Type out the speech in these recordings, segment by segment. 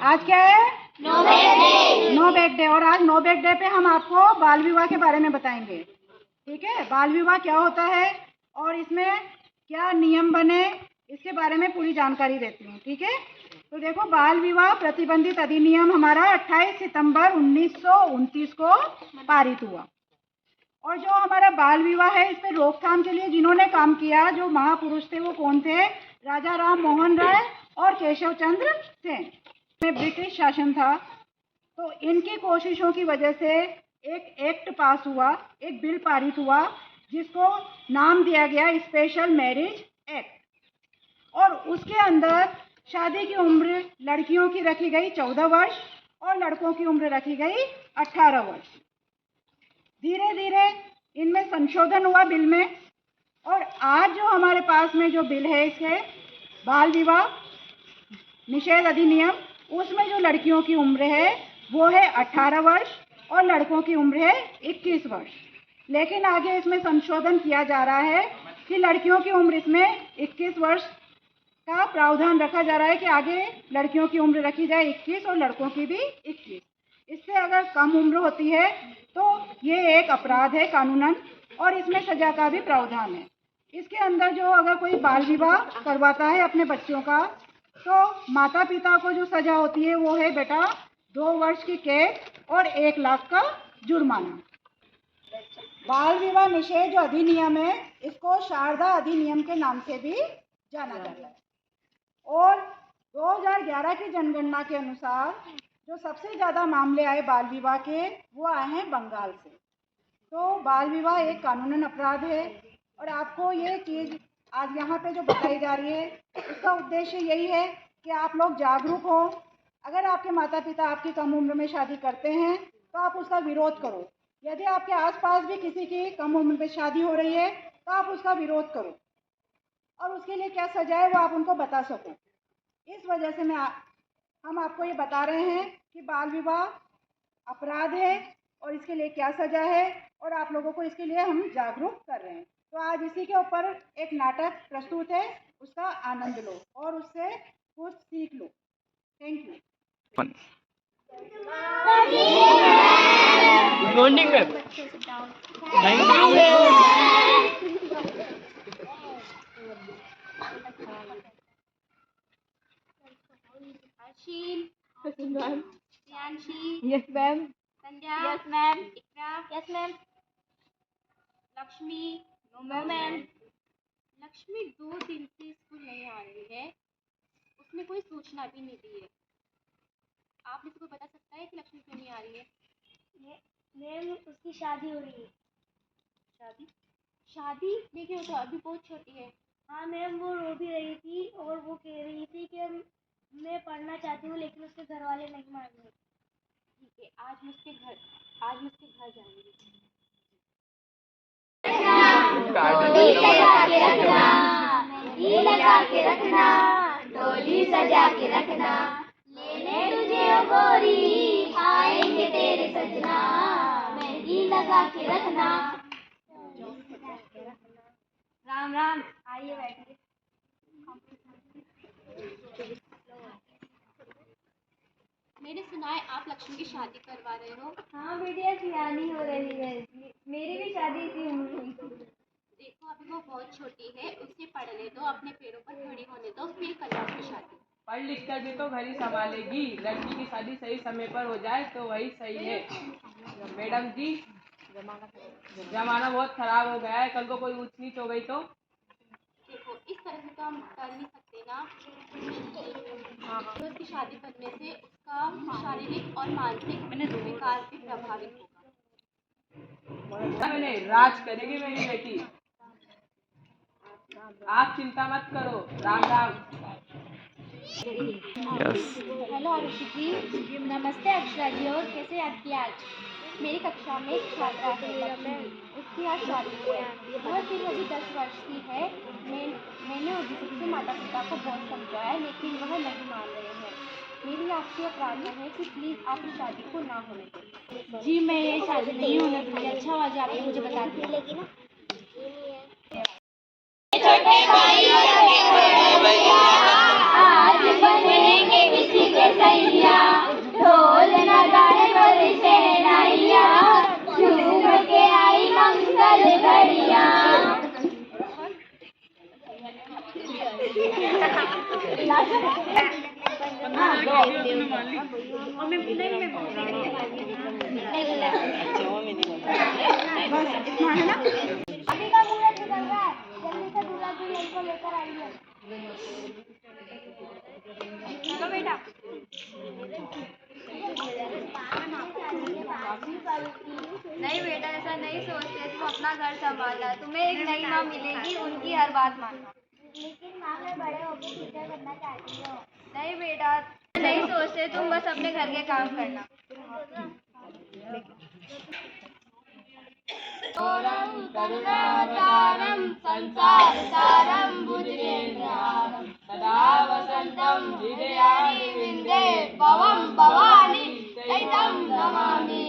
आज क्या है? No bag day. और आज नो बैग डे पे हम आपको बाल विवाह के बारे में बताएंगे। ठीक है, बाल विवाह क्या होता है और इसमें क्या नियम बने, इसके बारे में पूरी जानकारी देती हूँ। ठीक है, तो देखो, बाल विवाह प्रतिबंधित अधिनियम हमारा 28 सितंबर 1929 को पारित हुआ। और जो हमारा बाल विवाह है, इस पर रोकथाम के लिए जिन्होंने काम किया, जो महापुरुष थे, वो कौन थे? राजा राम मोहन राय और केशव चंद्र सेन। में ब्रिटिश शासन था, तो इनकी कोशिशों की वजह से एक एक्ट पास हुआ, एक बिल पारित हुआ, जिसको नाम दिया गया स्पेशल मैरिज एक्ट। और उसके अंदर शादी की उम्र लड़कियों की रखी गई 14 वर्ष और लड़कों की उम्र रखी गई 18 वर्ष। धीरे धीरे इनमें संशोधन हुआ बिल में, और आज जो हमारे पास में जो बिल है, इसके बाल विवाह निषेध अधिनियम, उसमें जो लड़कियों की उम्र है वो है 18 वर्ष और लड़कों की उम्र है 21 वर्ष। लेकिन आगे इसमें संशोधन किया जा रहा है कि लड़कियों की उम्र इसमें 21 वर्ष का प्रावधान रखा जा रहा है कि आगे लड़कियों की उम्र रखी जाए 21 और लड़कों की भी 21। इससे अगर कम उम्र होती है तो ये एक अपराध है कानूनन, और इसमें सजा का भी प्रावधान है। इसके अंदर जो अगर कोई बाल विवाह करवाता है अपने बच्चों का, तो माता पिता को जो सजा होती है वो है बेटा 2 वर्ष की कैद और 1 लाख का जुर्माना। बाल विवाह निषेध जो अधिनियम है, इसको शारदा अधिनियम के नाम से भी जाना जाता है। और 2011 की जनगणना के अनुसार जो सबसे ज़्यादा मामले आए बाल विवाह के, वो आए हैं बंगाल से। तो बाल विवाह एक कानूनन अपराध है, और आपको ये चीज़ आज यहाँ पे जो बताई जा रही है, उसका उद्देश्य यही है कि आप लोग जागरूक हो। अगर आपके माता पिता आपकी कम उम्र में शादी करते हैं तो आप उसका विरोध करो। यदि आपके आसपास भी किसी की कम उम्र में शादी हो रही है तो आप उसका विरोध करो, और उसके लिए क्या सजा है वो आप उनको बता सको। इस वजह से हम आपको ये बता रहे हैं कि बाल विवाह अपराध है और इसके लिए क्या सजा है, और आप लोगों को इसके लिए हम जागरूक कर रहे हैं। तो आज इसी के ऊपर एक नाटक प्रस्तुत है, उसका आनंद लो और उससे कुछ सीख लो। Thank you. Good morning ma'am. Yes, ma'am. Sandhya, Yes, ma'am. Iqra, Yes, ma'am. Lakshmi, no ma'am. Lakshmi 2 दिन से स्कूल नहीं आ रही है, उसने कोई सूचना भी नहीं दी है। आप में से कोई बता सकता है कि लक्ष्मी क्यों नहीं आ रही है? मैम, उसकी शादी हो रही है। शादी? शादी? लेकिन वो तो अभी बहुत छोटी है। हाँ मैम, वो रो भी रही थी और वो कह रही थी कि मैं पढ़ना चाहती हूँ, लेकिन उसके घर वाले नहीं मान रहे। ठीक है, आज मैं उसके घर जाऊंगी। डोली सजा के रखना, मेहंदी लगा के रखना, डोली सजा के रखना, लेने तुझे ओ गोरी, आएंगे तेरे सजना, मेहंदी लगा के रखना। राम राम, आइए बैठिए। मैंने सुना है आप लक्ष्मी की शादी करवा रहे हो। हाँ बेटिया, सियानी हो रही है। मेरी भी शादी इसी उम्र हुई थी। देखो, अभी वो बहुत छोटी है, उसे पढ़ने दो, अपने पैरों पर खड़ी होने दो, फिर करवा उसकी शादी। पढ़ लिख कर भी तो घर ही संभालेगी। लड़की की शादी सही समय पर हो जाए तो वही सही है। मैडम जी, जमाना बहुत खराब हो गया है, कल को कोई ऊंच नीच हो गई तो? देखो, इस तरह से तो हम कर नहीं सकते ना। तो उसकी शादी करने से उसका शारीरिक और मानसिक विकास भी प्रभावित होगा। मैंने राज करेगी मेरी बेटी, आप चिंता मत करो। राम राम। हेलो आरुषि जी। नमस्ते अक्षरा जी, और कैसे याद किया आज? मेरी कक्षा में एक छात्रा है लक्ष्मी, उसकी आज शादी है। वह सिर्फ अभी 10 वर्ष की है। मैंने उसके माता पिता को बहुत समझाया, लेकिन वह नहीं मान रहे हैं। मेरी आपसे प्रार्थना है कि प्लीज़ आप इस शादी को ना होने दें। जी, मैं ये शादी नहीं होने दूँगी। अच्छा हुआ जी आपने मुझे बता दिया। आज बनेंगे किसी के सैया, बस इतना है ना। अभी का मुहूर्त निकल रहा है, जल्दी से दूल्हा दुल्हन को लेकर आइए। चलो बेटा। नहीं बेटा, ऐसा नहीं सोचते, तुम अपना घर संभालना, तुम्हें एक नई माँ मिलेगी, उनकी हर बात मानना। लेकिन माँ मैं बड़े होकर टीचर बनना चाहती हूँ। नहीं बेटा, नहीं सोचते, तुम बस अपने घर के काम करना। करुणावतारं संसारसारं भुजगेन्द्रहारं सदा वसन्तं हृदयारविन्दे भवं भवानी सहितं नमामि।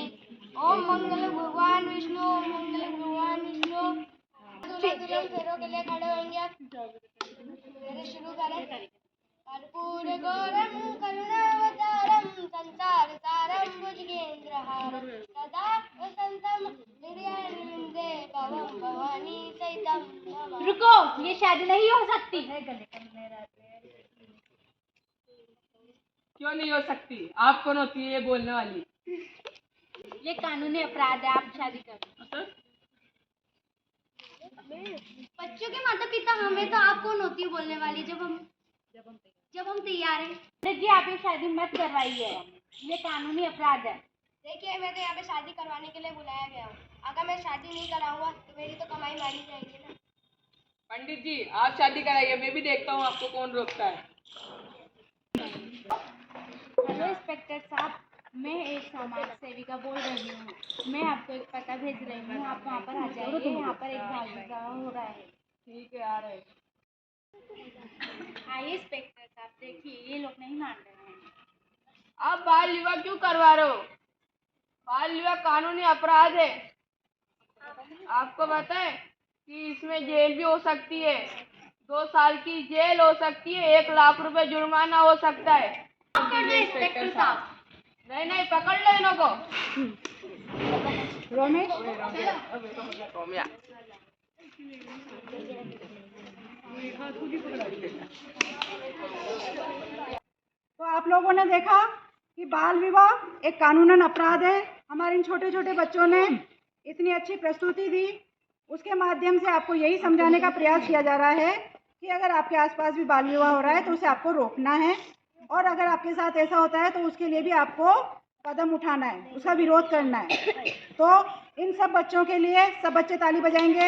ओम मंगल भगवान विष्णु, ओम मंगल भगवान विष्णु। दूल्हा दुल्हन फेरों के लिए खड़े होंगे आप। मेरे शुरू करें। कर्पूर गौरम करुणावतारम संसार सारम भुजगेन्द्रहारम सदा वसंतम हृदयारविन्दे भवं भवानी सहितं नमामि। रुको, ये शादी नहीं हो सकती। क्यों नहीं हो सकती? आप कौन होती है ये बोलने वाली? ये कानूनी अपराध है, आप शादी करो। बच्चों के माता पिता हमें, तो आप कौन होती है बोलने वाली? जब हम तैयार हैं। जी आप ये शादी मत करवाइए, ये कानूनी अपराध है। देखिए, मैं तो यहाँ पे शादी करवाने के लिए बुलाया गया हूँ। अगर मैं शादी नहीं कराऊंगा तो मेरी तो कमाई मारी जाएगी ना। पंडित जी, आप शादी कराइए, मैं भी देखता हूँ आपको कौन रोकता है। हेलो इंस्पेक्टर साहब, मैं एक समाज सेविका बोल रही हूँ। मैं आपको एक पता भेज रही हूँ, आप वहाँ पर आ जाइए। यहाँ पर एक बाल विवाह हो रहा है। ठीक है, आ रहे हैं। आइए इंस्पेक्टर साहब, देखिए ये लोग नहीं मान रहे हैं। आप बाल विवाह क्यों करवा रहे हो? बाल विवाह कानूनी अपराध है। आपको पता है कि इसमें जेल भी हो सकती है, 2 साल की जेल हो सकती है, 1 लाख रुपए जुर्माना हो सकता है। इंस्पेक्टर साहब, नहीं, पकड़ लो इन्हों को। रोमेश, तो आप लोगों ने देखा कि बाल विवाह एक कानूनन अपराध है। हमारे इन छोटे छोटे बच्चों ने इतनी अच्छी प्रस्तुति दी, उसके माध्यम से आपको यही समझाने का प्रयास किया जा रहा है कि अगर आपके आसपास भी बाल विवाह हो रहा है तो उसे आपको रोकना है, और अगर आपके साथ ऐसा होता है तो उसके लिए भी आपको कदम उठाना है, उसका विरोध करना है। तो इन सब बच्चों के लिए सब बच्चे ताली बजाएंगे।